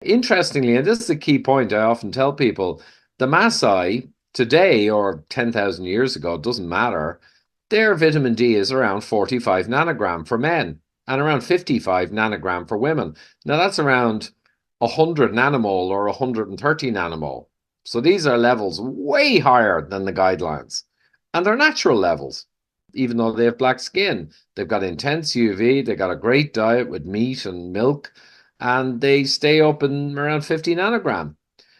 Interestingly, and this is a key point I often tell people, the Maasai today or 10,000 years ago, it doesn't matter, their vitamin D is around 45 nanogram for men and around 55 nanogram for women. Now that's around 100 nanomole or 130 nanomole. So these are levels way higher than the guidelines. And they're natural levels, even though they have black skin. They've got intense UV, they've got a great diet with meat and milk, and they stay up in around 50 nanogram.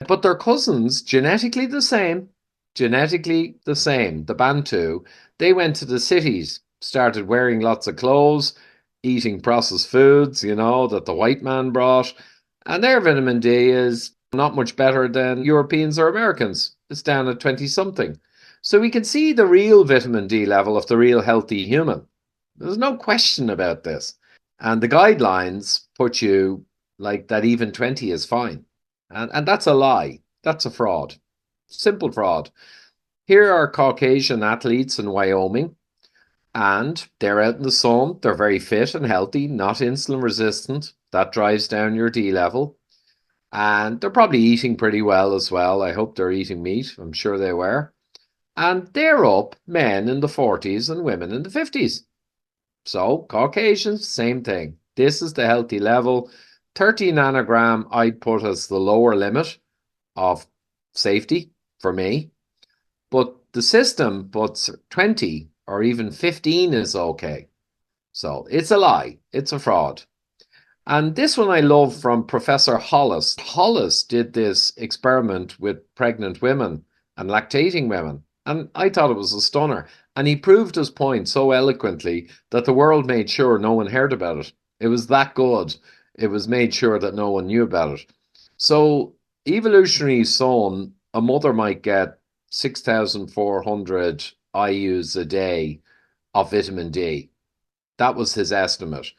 But their cousins, genetically the same, the Bantu, they went to the cities, started wearing lots of clothes, eating processed foods, that the white man brought, and their vitamin D is not much better than Europeans or Americans. It's down at 20 something. So we can see the real vitamin D level of the real healthy human. There's no question about this. And the guidelines put you like that even 20 is fine. And that's a lie. That's a fraud. Simple fraud. Here are Caucasian athletes in Wyoming, and they're out in the sun. They're very fit and healthy, not insulin resistant. That drives down your D level. And they're probably eating pretty well as well. I hope they're eating meat. I'm sure they were. And they're up, men in the 40s and women in the 50s. So Caucasians, same thing. This is the healthy level. 30 nanogram I'd put as the lower limit of safety for me. But the system puts 20 or even 15 is okay. So it's a lie. It's a fraud. And this one I love from Professor Hollis. Hollis did this experiment with pregnant women and lactating women. And I thought it was a stunner. And he proved his point so eloquently that the world made sure no one heard about it. It was that good. It was made sure that no one knew about it. So, evolutionary son, a mother might get 6,400 IUs a day of vitamin D. That was his estimate.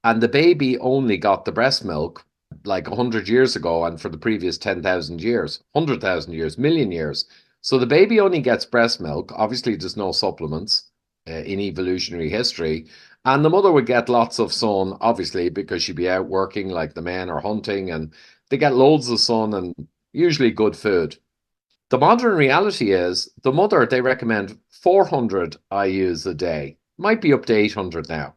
And the baby only got the breast milk like 100 years ago and for the previous 10,000 years, 100,000 years, million years. So the baby only gets breast milk. Obviously, there's no supplements in evolutionary history. And the mother would get lots of sun, obviously, because she'd be out working like the men or hunting, and they get loads of sun and usually good food. The modern reality is the mother, they recommend 400 IUs a day, might be up to 800 now.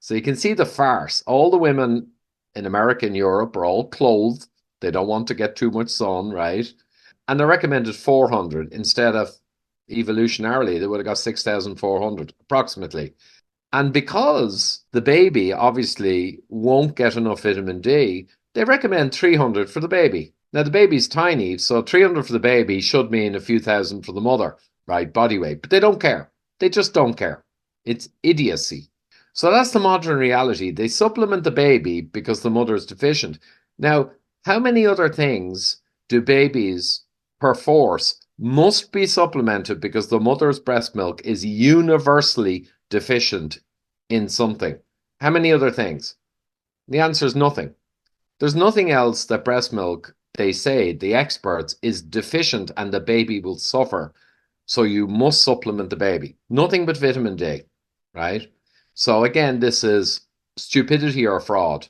So you can see the farce. All the women in America and Europe are all clothed. They don't want to get too much sun, right? And they're recommended 400 instead of evolutionarily, they would have got 6,400 approximately. And because the baby obviously won't get enough vitamin D, they recommend 300 for the baby. Now, the baby's tiny, so 300 for the baby should mean a few thousand for the mother, right? Body weight. But they don't care. They just don't care. It's idiocy. So that's the modern reality. They supplement the baby because the mother is deficient. Now, how many other things do babies per force must be supplemented because the mother's breast milk is universally deficient in something? How many other things? The answer is nothing. There's nothing else that breast milk, they say, the experts, is deficient and the baby will suffer. So you must supplement the baby. Nothing but vitamin D, right? So again, this is stupidity or fraud.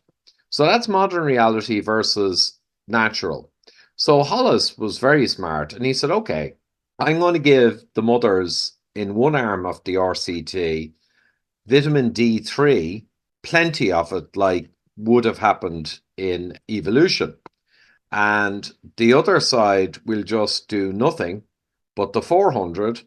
So that's modern reality versus natural. So Hollis was very smart and he said, okay, I'm going to give the mothers in one arm of the RCT vitamin D3, plenty of it, like would have happened in evolution. And the other side will just do nothing but the 400,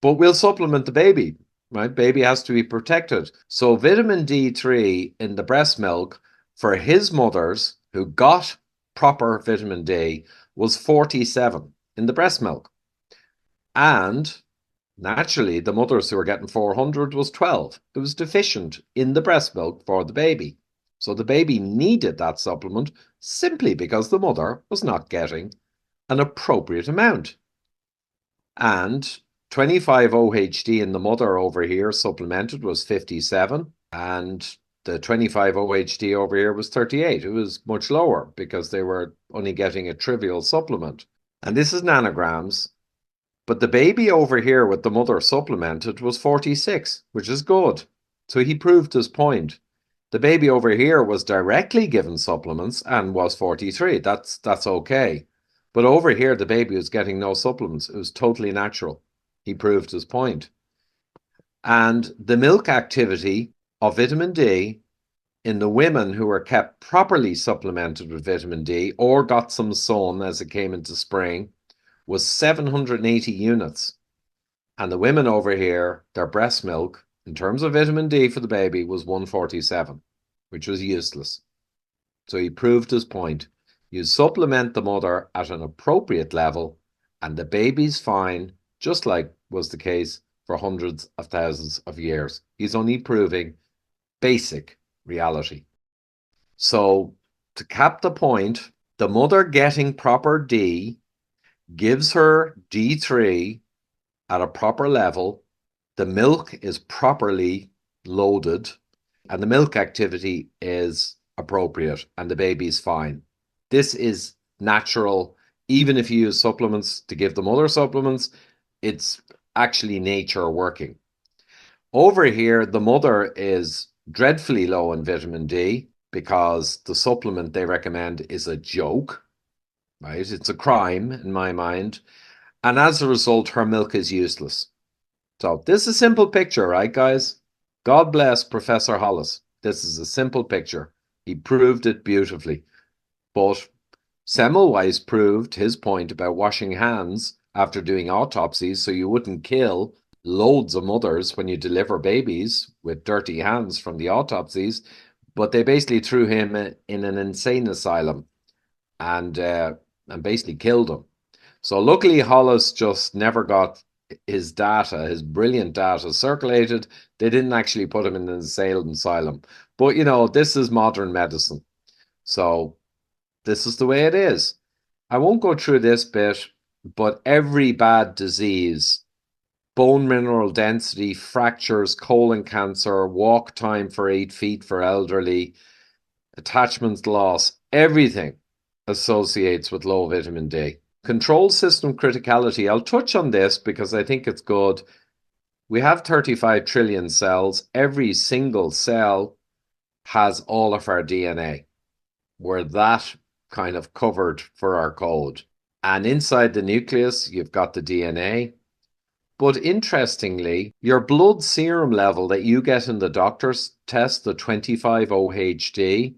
but we'll supplement the baby, right? Baby has to be protected. So vitamin D3 in the breast milk for his mothers who got proper vitamin D was 47 in the breast milk. And naturally, the mothers who were getting 400 was 12. It was deficient in the breast milk for the baby. So the baby needed that supplement simply because the mother was not getting an appropriate amount. And 25 OHD in the mother over here supplemented was 57, and the 25 OHD over here was 38. It was much lower because they were only getting a trivial supplement. And this is nanograms. But the baby over here with the mother supplemented was 46, which is good. So he proved his point. The baby over here was directly given supplements and was 43. That's okay. But over here, the baby was getting no supplements. It was totally natural. He proved his point. And the milk activity of vitamin D in the women who were kept properly supplemented with vitamin D or got some sun as it came into spring was 780 units. And the women over here, their breast milk, in terms of vitamin D for the baby, was 147, which was useless. So he proved his point. You supplement the mother at an appropriate level, and the baby's fine, just like was the case for hundreds of thousands of years. He's only proving basic reality. So, to cap the point, the mother getting proper D gives her D3 at a proper level. The milk is properly loaded, and the milk activity is appropriate, and the baby's fine. This is natural. Even if you use supplements to give the mother supplements, it's actually nature working. Over here, the mother is dreadfully low in vitamin D because the supplement they recommend is a joke, right? It's a crime in my mind. And as a result, her milk is useless. So this is a simple picture, right, guys? God bless Professor Hollis. This is a simple picture. He proved it beautifully. But Semmelweis proved his point about washing hands after doing autopsies so you wouldn't kill loads of mothers when you deliver babies with dirty hands from the autopsies. But they basically threw him in an insane asylum and basically killed him. So luckily, Hollis just never got his data, his brilliant data circulated. They didn't actually put him in an insane asylum. But, you know, this is modern medicine. So this is the way it is. I won't go through this bit, but every bad disease, bone mineral density, fractures, colon cancer, walk time for 8 feet for elderly, attachment loss, everything associates with low vitamin D. Control system criticality. I'll touch on this because I think it's good. We have 35 trillion cells. Every single cell has all of our DNA. We're that kind of covered for our code. And inside the nucleus, you've got the DNA. But interestingly, your blood serum level that you get in the doctor's test, the 25-OHD,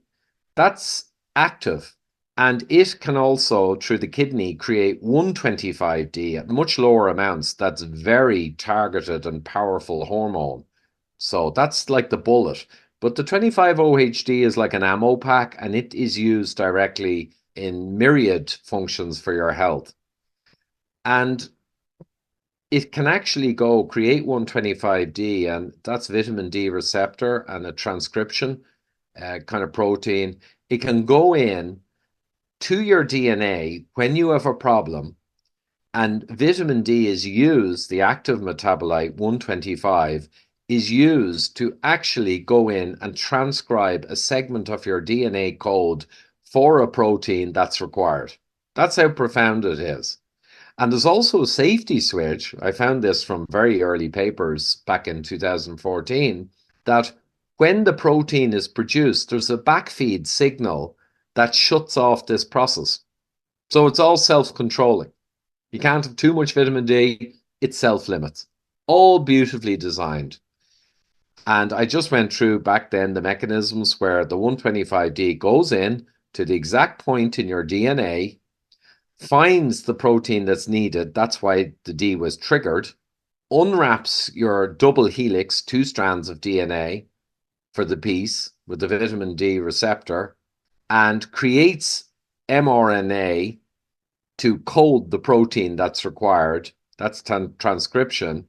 that's active. And it can also, through the kidney, create 125D at much lower amounts. That's very targeted and powerful hormone. So that's like the bullet. But the 25-OHD is like an ammo pack, and it is used directly in myriad functions for your health. And it can actually go create 125D, and that's vitamin D receptor and a transcription kind of protein. It can go in to your DNA when you have a problem, and vitamin D is used, the active metabolite 125 is used to actually go in and transcribe a segment of your DNA code for a protein that's required. That's how profound it is. And there's also a safety switch. I found this from very early papers back in 2014, that when the protein is produced, there's a backfeed signal that shuts off this process. So it's all self-controlling. You can't have too much vitamin D, it self-limits. All beautifully designed. And I just went through back then the mechanisms where the 125D goes in to the exact point in your DNA, finds the protein that's needed, that's why the D was triggered, unwraps your double helix, 2 strands of DNA for the piece with the vitamin D receptor, and creates mRNA to code the protein that's required. That's transcription.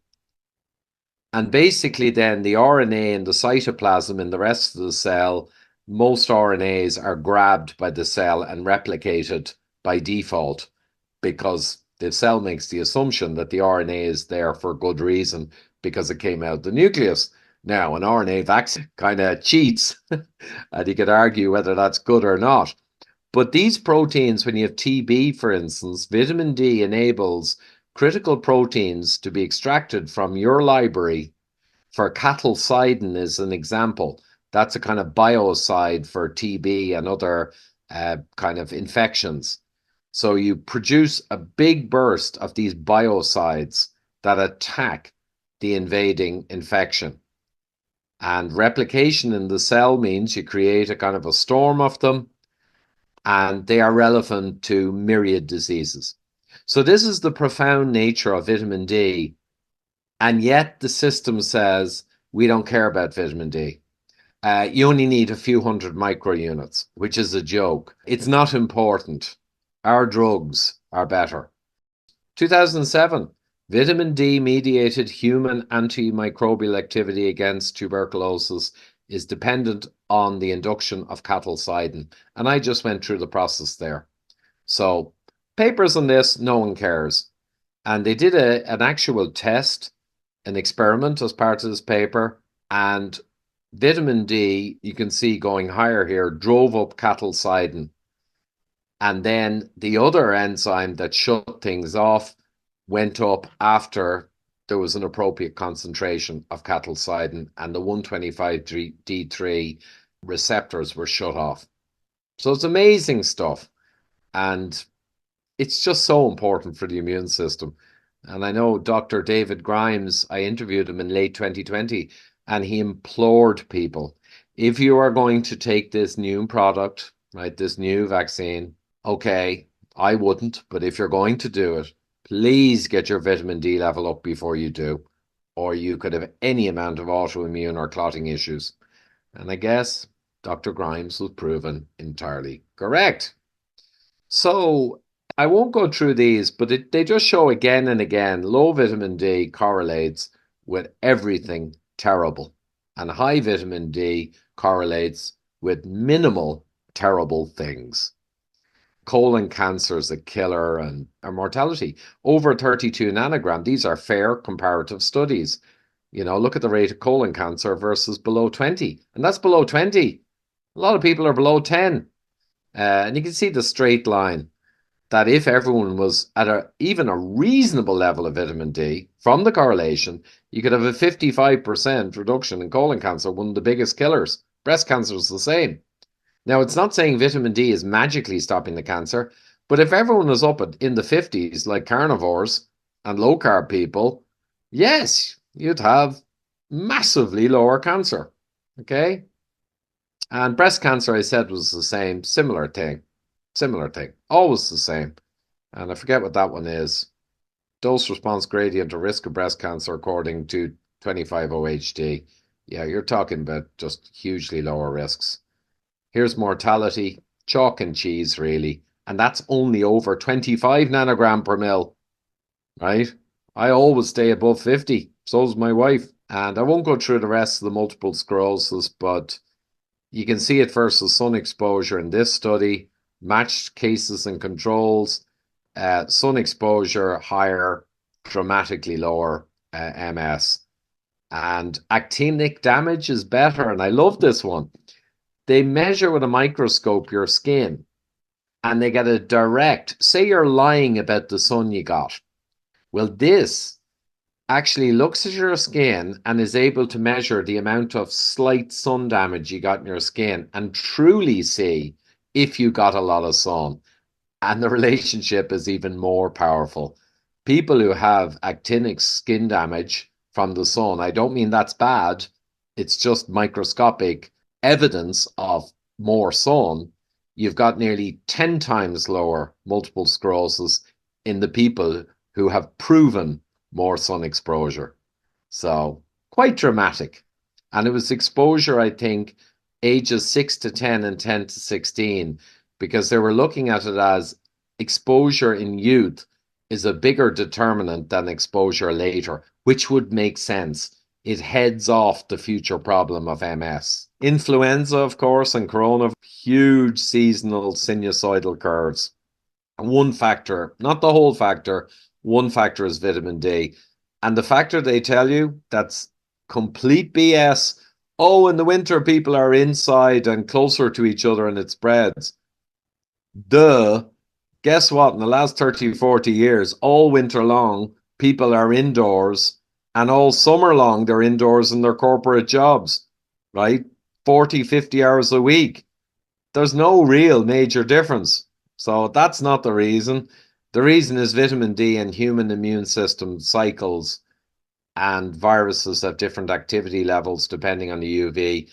And basically then the RNA in the cytoplasm in the rest of the cell, most RNAs are grabbed by the cell and replicated by default because the cell makes the assumption that the RNA is there for good reason because it came out the nucleus. Now, an RNA vaccine kind of cheats, and you could argue whether that's good or not. But these proteins, when you have TB, for instance, vitamin D enables critical proteins to be extracted from your library. For cattle sidin is an example. That's a kind of biocide for TB and other kind of infections. So you produce a big burst of these biocides that attack the invading infection. And replication in the cell means you create a kind of a storm of them, and they are relevant to myriad diseases. So this is the profound nature of vitamin D. And yet the system says we don't care about vitamin D. You only need a few hundred microunits, which is a joke. It's not important. Our drugs are better. 2007, vitamin D mediated human antimicrobial activity against tuberculosis is dependent on the induction of cattle-sidin. And I just went through the process there. So papers on this, no one cares. And they did an actual test, an experiment as part of this paper, and vitamin D, you can see going higher here, drove up cattle-sidin. And then the other enzyme that shut things off went up after there was an appropriate concentration of cattle-sidin, and the 125D3 receptors were shut off. So it's amazing stuff. And it's just so important for the immune system. And I know Dr. David Grimes, I interviewed him in late 2020, and he implored people, if you are going to take this new product, right, this new vaccine, okay, I wouldn't, but if you're going to do it, please get your vitamin D level up before you do, or you could have any amount of autoimmune or clotting issues. And I guess Dr. Grimes was proven entirely correct. So I won't go through these, but they just show again and again low vitamin D correlates with everything terrible, and high vitamin D correlates with minimal terrible things. Colon cancer is a killer, and mortality over 32 nanogram. These are fair comparative studies. You know, look at the rate of colon cancer versus below 20, and that's below 20. A lot of people are below 10. And you can see the straight line that if everyone was at even a reasonable level of vitamin D from the correlation, you could have a 55% reduction in colon cancer, one of the biggest killers. Breast cancer is the same. Now, it's not saying vitamin D is magically stopping the cancer, but if everyone was up in the 50s, like carnivores and low carb people, yes, you'd have massively lower cancer. Okay? And breast cancer, I said, was the same, similar thing, always the same. And I forget what that one is. Dose response gradient or risk of breast cancer according to 25-OHD. Yeah, you're talking about just hugely lower risks. Here's mortality, chalk and cheese, really. And that's only over 25 nanogram per mil, right? I always stay above 50. So's my wife. And I won't go through the rest of the multiple sclerosis, but you can see it versus sun exposure in this study, matched cases and controls, sun exposure higher, dramatically lower MS. And actinic damage is better. And I love this one. They measure with a microscope your skin, and they get a direct, say you're lying about the sun you got. Well, this actually looks at your skin and is able to measure the amount of slight sun damage you got in your skin and truly see if you got a lot of sun. And the relationship is even more powerful. People who have actinic skin damage from the sun, I don't mean that's bad, it's just microscopic evidence of more sun. You've got nearly 10 times lower multiple sclerosis in the people who have proven more sun exposure. So quite dramatic. And it was exposure, I think, ages 6 to 10 and 10 to 16, because they were looking at it as exposure in youth is a bigger determinant than exposure later, which would make sense. It heads off the future problem of MS. Influenza, of course, and corona, huge seasonal sinusoidal curves. One factor, not the whole factor, one factor is vitamin D. And the factor they tell you that's complete BS. Oh, in the winter, people are inside and closer to each other and it spreads. Duh. Guess what? In the last 30, 40 years, all winter long, people are indoors, and all summer long, they're indoors in their corporate jobs, right? 40, 50 hours a week. There's no real major difference. So that's not the reason. The reason is vitamin D and human immune system cycles, and viruses have different activity levels depending on the UV.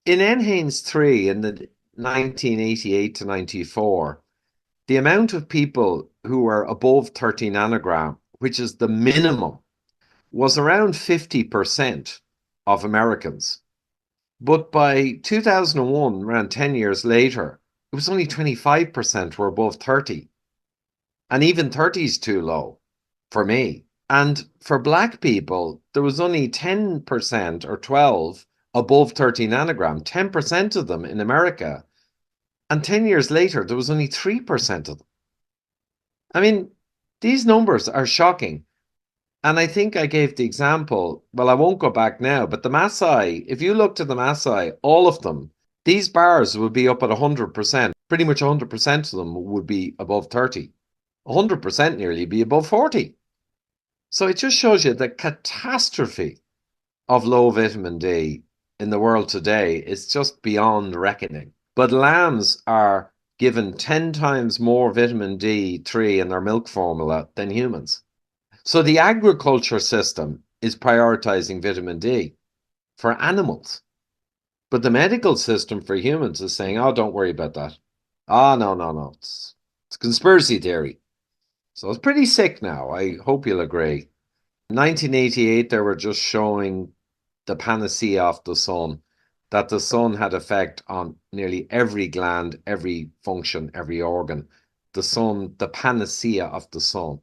In NHANES 3 in the 1988 to 94, the amount of people who were above 30 nanogram, which is the minimum, was around 50% of Americans. But by 2001, around 10 years later, it was only 25% were above 30. And even 30 is too low for me. And for black people, there was only 10% or 12 above 30 nanogram, 10% of them in America. And 10 years later, there was only 3% of them. I mean, these numbers are shocking. And I think I gave the example, well, I won't go back now, but the Maasai, if you look to the Maasai, all of them, these bars would be up at 100%. Pretty much 100% of them would be above 30. 100% nearly be above 40. So it just shows you the catastrophe of low vitamin D in the world today is just beyond reckoning. But lambs are given 10 times more vitamin D3 in their milk formula than humans. So the agriculture system is prioritizing vitamin D for animals. But the medical system for humans is saying, oh, don't worry about that. Oh, no. It's conspiracy theory. So it's pretty sick now. I hope you'll agree. In 1988, they were just showing the panacea of the sun, that the sun had effect on nearly every gland, every function, every organ. The sun, the panacea of the sun.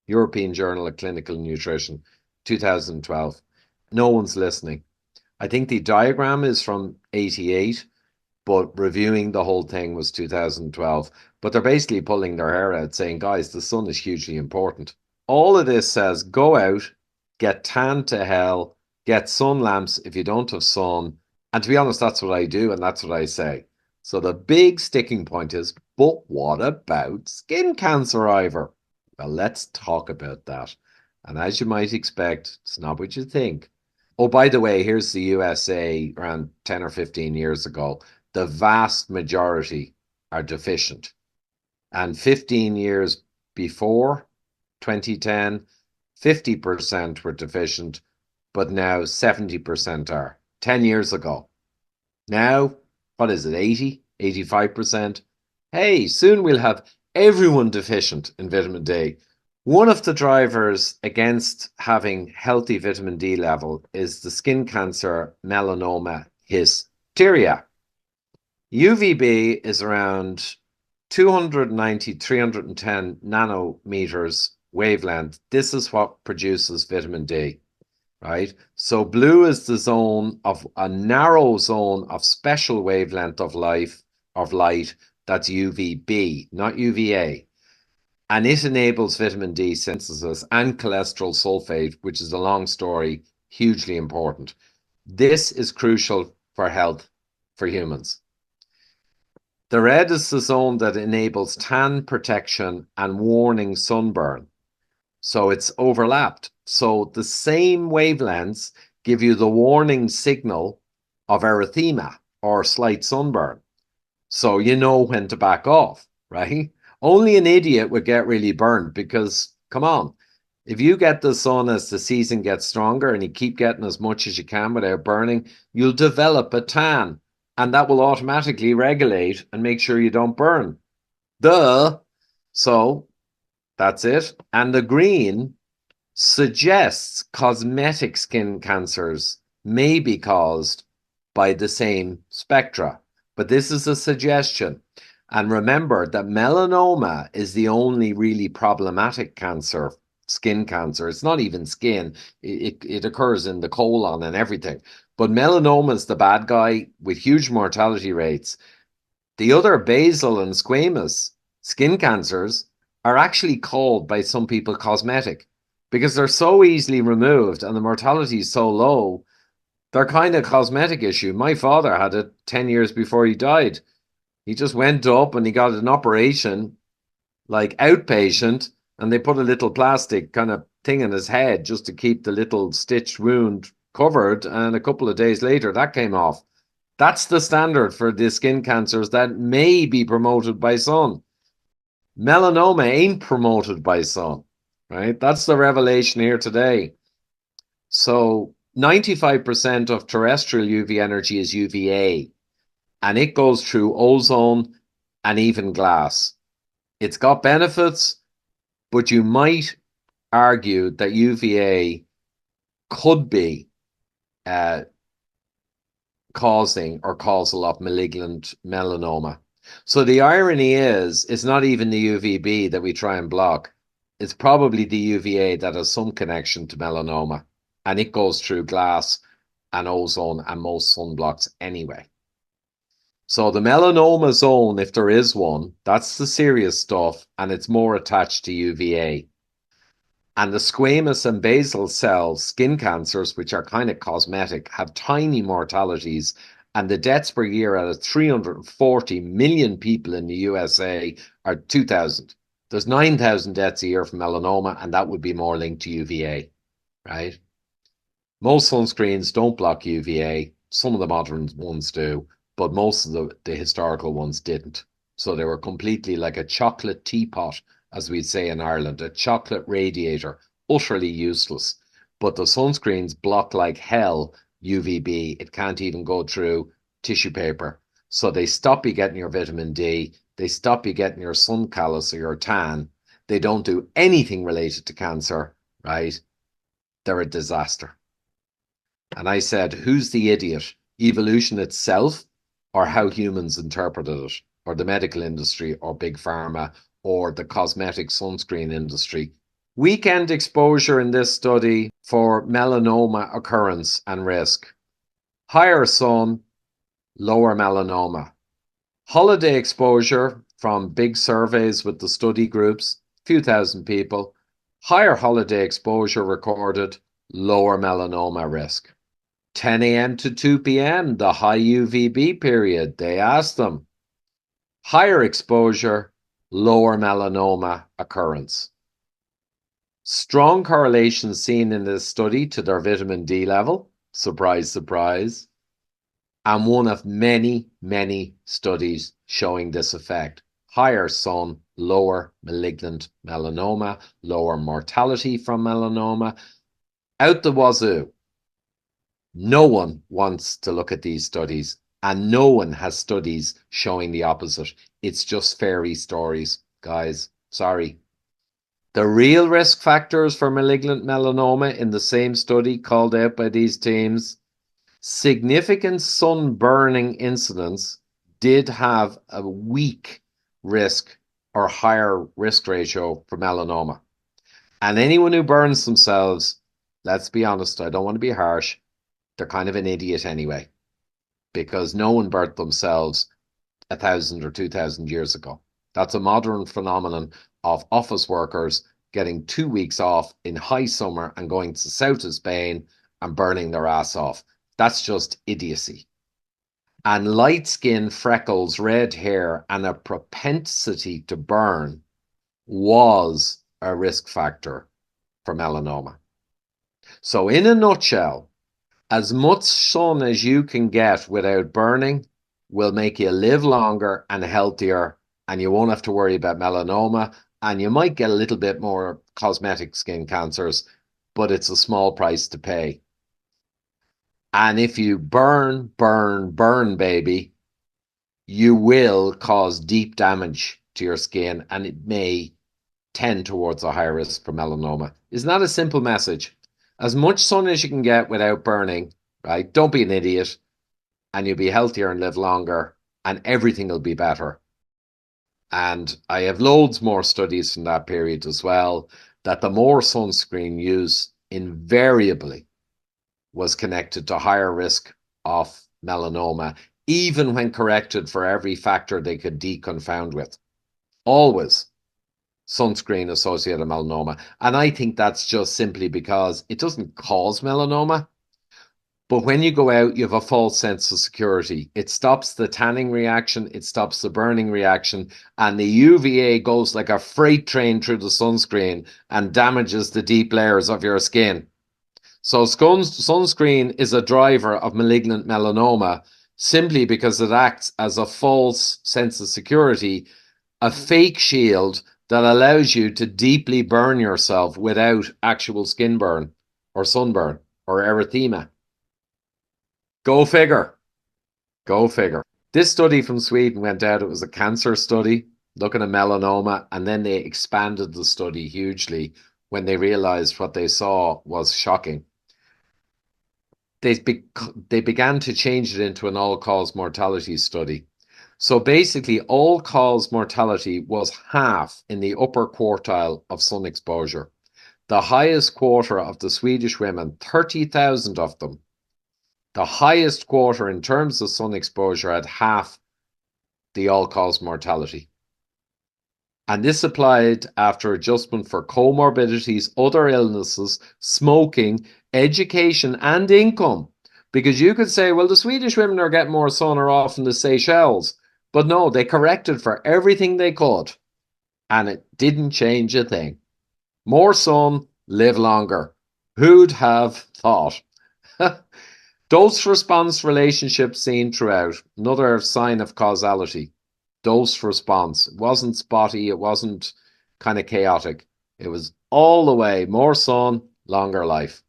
European Journal of Clinical Nutrition, 2012. No one's listening. I think the diagram is from 88, but reviewing the whole thing was 2012. But they're basically pulling their hair out saying, guys, the sun is hugely important. All of this says go out, get tanned to hell, get sun lamps if you don't have sun. And to be honest, that's what I do and that's what I say. So the big sticking point is, but what about skin cancer, Ivor? Well, let's talk about that. And as you might expect, it's not what you think. Oh, by the way, here's the USA around 10 or 15 years ago. The vast majority are deficient. And 15 years before 2010, 50% were deficient, but now 70% are. 10 years ago. Now, what is it, 80, 85%? Hey, soon we'll have everyone deficient in vitamin D. One of the drivers against having healthy vitamin D level is the skin cancer melanoma hysteria. UVB is around 290, 310 nanometers wavelength. This is what produces vitamin D, right? So blue is the zone of a narrow zone of special wavelength of light. That's UVB, not UVA. And it enables vitamin D synthesis and cholesterol sulfate, which is a long story, hugely important. This is crucial for health for humans. The red is the zone that enables tan protection and warning sunburn. So it's overlapped. So the same wavelengths give you the warning signal of erythema or slight sunburn. So you know when to back off, right? Only an idiot would get really burned because, come on, if you get the sun as the season gets stronger and you keep getting as much as you can without burning, you'll develop a tan and that will automatically regulate and make sure you don't burn. Duh. So that's it. And the green suggests cosmetic skin cancers may be caused by the same spectra. But this is a suggestion. And remember that melanoma is the only really problematic cancer, skin cancer. It's not even skin. It occurs in the colon and everything. But melanoma is the bad guy with huge mortality rates. The other basal and squamous skin cancers are actually called by some people cosmetic because they're so easily removed and the mortality is so low. They're kind of cosmetic issue. My father had it 10 years before he died. He just went up and he got an operation, like outpatient, and they put a little plastic kind of thing in his head just to keep the little stitched wound covered. And a couple of days later, that came off. That's the standard for the skin cancers that may be promoted by sun. Melanoma ain't promoted by sun, right? That's the revelation here today. So 95% of terrestrial UV energy is UVA, and it goes through ozone and even glass. It's got benefits, but you might argue that UVA could be causing or causal of malignant melanoma. So the irony is, it's not even the UVB that we try and block. It's probably the UVA that has some connection to melanoma, and it goes through glass and ozone and most sunblocks anyway. So the melanoma zone, if there is one, that's the serious stuff, and it's more attached to UVA. And the squamous and basal cell skin cancers, which are kind of cosmetic, have tiny mortalities. And the deaths per year out of 340 million people in the USA are 2,000. There's 9,000 deaths a year from melanoma, and that would be more linked to UVA, right? Most sunscreens don't block UVA. Some of the modern ones do, but most of the historical ones didn't. So they were completely like a chocolate teapot, as we'd say in Ireland, a chocolate radiator, utterly useless. But the sunscreens block like hell UVB. It can't even go through tissue paper. So they stop you getting your vitamin D. They stop you getting your sun callus or your tan. They don't do anything related to cancer, right? They're a disaster. And I said, who's the idiot? Evolution itself, or how humans interpreted it, or the medical industry, or big pharma, or the cosmetic sunscreen industry? Weekend exposure in this study for melanoma occurrence and risk. Higher sun, lower melanoma. Holiday exposure from big surveys with the study groups, few thousand people. Higher holiday exposure recorded, lower melanoma risk. 10 a.m. to 2 p.m., the high UVB period, they asked them. Higher exposure, lower melanoma occurrence. Strong correlation seen in this study to their vitamin D level. Surprise, surprise. And one of many, many studies showing this effect. Higher sun, lower malignant melanoma, lower mortality from melanoma. Out the wazoo. No one wants to look at these studies, and no one has studies showing the opposite. It's just fairy stories, guys. Sorry. The real risk factors for malignant melanoma in the same study called out by these teams, significant sun burning incidents did have a weak risk or higher risk ratio for melanoma. And anyone who burns themselves, let's be honest, I don't want to be harsh, they're kind of an idiot anyway, because no one burnt themselves 1,000 or 2,000 years ago. That's a modern phenomenon of office workers getting 2 weeks off in high summer and going to south of Spain and burning their ass off. That's just idiocy. And light skin, freckles, red hair, and a propensity to burn was a risk factor for melanoma. So in a nutshell, as much sun as you can get without burning will make you live longer and healthier, and you won't have to worry about melanoma, and you might get a little bit more cosmetic skin cancers, but it's a small price to pay. And if you burn, baby, you will cause deep damage to your skin, and it may tend towards a higher risk for melanoma. Isn't that a simple message? As much sun as you can get without burning, right? Don't be an idiot, and you'll be healthier and live longer, and everything will be better. And I have loads more studies from that period as well, that the more sunscreen use invariably was connected to higher risk of melanoma, even when corrected for every factor they could deconfound with. Always sunscreen associated melanoma. And I think that's just simply because it doesn't cause melanoma. But when you go out, you have a false sense of security. It stops the tanning reaction, it stops the burning reaction, and the UVA goes like a freight train through the sunscreen and damages the deep layers of your skin. So sunscreen is a driver of malignant melanoma simply because it acts as a false sense of security, a fake shield that allows you to deeply burn yourself without actual skin burn or sunburn or erythema. Go figure. Go figure. This study from Sweden went out. It was a cancer study looking at melanoma, and then they expanded the study hugely when they realized what they saw was shocking. They, they began to change it into an all-cause mortality study. So basically, all-cause mortality was half in the upper quartile of sun exposure. The highest quarter of the Swedish women, 30,000 of them, the highest quarter in terms of sun exposure had half the all-cause mortality. And this applied after adjustment for comorbidities, other illnesses, smoking, education, and income. Because you could say, well, the Swedish women are getting more sun or off in the Seychelles. But no, they corrected for everything they could. And it didn't change a thing. More sun, live longer. Who'd have thought? Dose response relationship seen throughout. Another sign of causality. Dose response. It wasn't spotty. It wasn't kind of chaotic. It was all the way. More sun, longer life.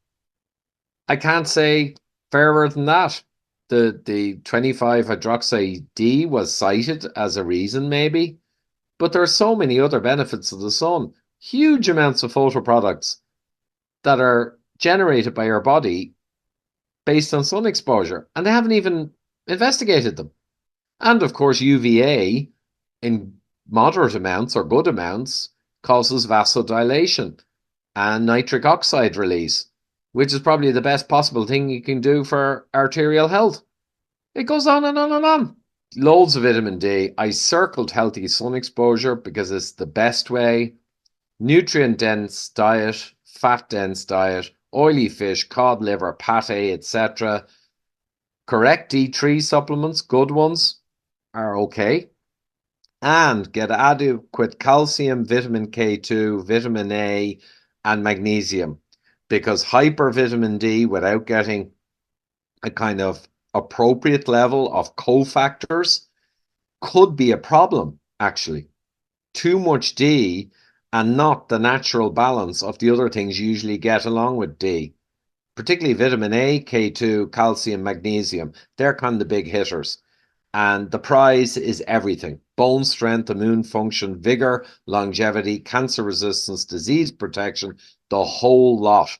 I can't say fairer than that. The 25 hydroxy D was cited as a reason, maybe. But there are so many other benefits of the sun. Huge amounts of photoproducts that are generated by your body based on sun exposure, and they haven't even investigated them. And of course, UVA in moderate amounts or good amounts causes vasodilation and nitric oxide release, which is probably the best possible thing you can do for arterial health. It goes on and on and on. Loads of vitamin D. I circled healthy sun exposure because it's the best way. Nutrient dense diet, fat dense diet, oily fish, cod liver, pate, etc. Correct D3 supplements, good ones, are okay. And get adequate calcium, vitamin K2, vitamin A, and magnesium. Because hypervitamin D, without getting a kind of appropriate level of cofactors, could be a problem, actually. Too much D and not the natural balance of the other things you usually get along with D, particularly vitamin A, K2, calcium, magnesium. They're kind of the big hitters. And the prize is everything: bone strength, immune function, vigor, longevity, cancer resistance, disease protection, the whole lot.